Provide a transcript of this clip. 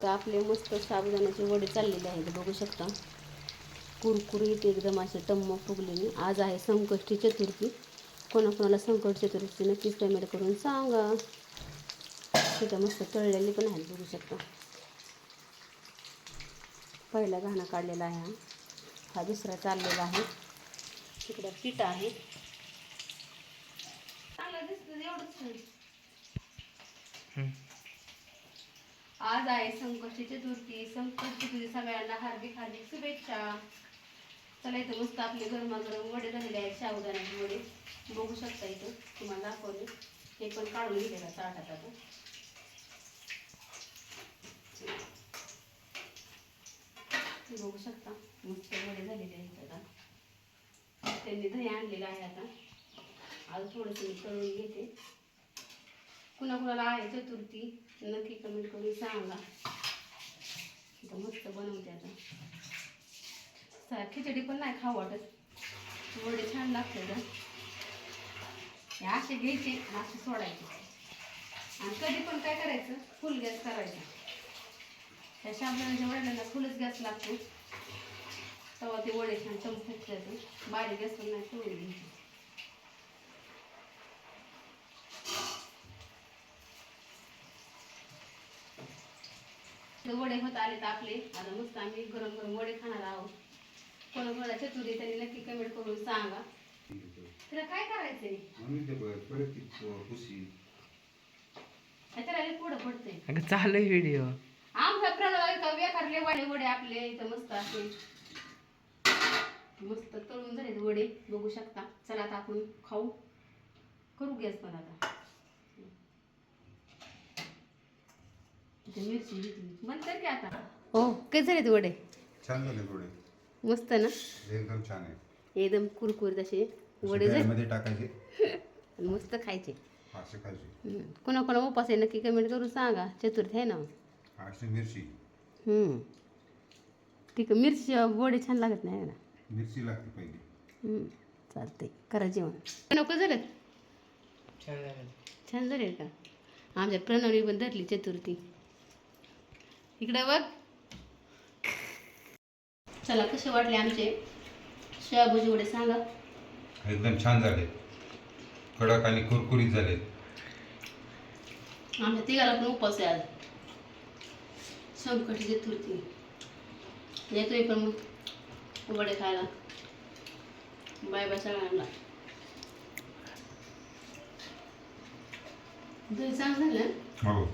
तर आपले मस्त साबुदाण्याचे वडे चाललेले आहेत, बघू शकता. कुरकुरीत एकदम असे टम्म फुगलेले. आज आहे संकष्टी चतुर्थी. कोणाकोणाला संकट चतुर्थी नक्कीच पेमेंट करून सांगा. तिथं मस्त तळलेले पण आहेत, बघू शकता. पहिला घाणा काढलेला आहे, हा दुसरा चाललेला आहे. तिकडं पीठ आहे. चांगलं दिसतं एवढंच. आज आहे संकष्टी चतुर्थी. संकष्टी चतुर्थी सगळ्यांना हार्दिक हार्दिक शुभेच्छा. चला, इथं मस्त आपले गरमागरम वडे झालेले आहेत, साबुदाण्याचे वडे. बघू शकता, इथं तुम्हाला दाखवले. हे पण काढून घेतलेला ताटात आता. बघू शकता मस्त वडे झालेले आहेत. आता त्यांनी दही आणलेलं आहे. आता आज थोडंसं मी तळून घेते. कुणाकुणाला आहे चतुर्थी नक्की कमेंट करून सांगा. मस्त बनवते आता. खिचडी पण नाही खाऊ वाटत, वडे छान लागते का. हे असे घ्यायचे, असे सोडायचे आणि कधी पण काय करायचं, फुल गॅस करायचा. त्या साबुदाण्याच्या वड्याला फुलच गॅस लागतो, तेव्हा ते वडे छान चमकतात. बारीक गॅस पण नाही सोडून घ्यायचे. वडे होत आले तर आपले. आता मस्त आम्ही गरम गरम वडे खाणार आहोत. कोणाकोणाला चतुर्थी त्यांनी नक्की कमेंट करून सांगा. तुला काय करायचंय? पुढं पडतंय चालू व्हिडिओ. आमचा प्रणव बेकारले वडे वडे आपले इथं मस्त असे मस्त तळून झाले वडे, बघू शकता. चला आता आपण खाऊ. करू गॅस पण आता. मिरची बंद कर की आता. हो, काय झाले वडे? छान झाले वडे, मस्त ना, एकदम छान आहे. एकदम कुरकुरीत असे वडे मध्ये टाकायचे मस्त खायचे. असे खायचे. कोणाकोणा उपास आहे नक्की कमेंट करून सांगा. चतुर्थी आहे ना. अशी मिरची ठीक आहे. मिरची वडे छान लागत नाही ना. मिरची लागते पहिली. चालते, करा जेवण. नको झालं, छान झाले का. आमच्या प्रणवनी पण धरली चतुर्थी. इकडे बघ. चला, कसे वाटले आमचे शाबूचे वडे सांगा. एकदम छान झाले, कडक आणि कुरकुरीत झाले. आमच्या तिघाला पण उपवास आहे आज, संकष्टी चतुर्थी. येतोय पण मग वडे खायला. बाय बाय सगळ्यांना. दही चांगलं झालं. हो.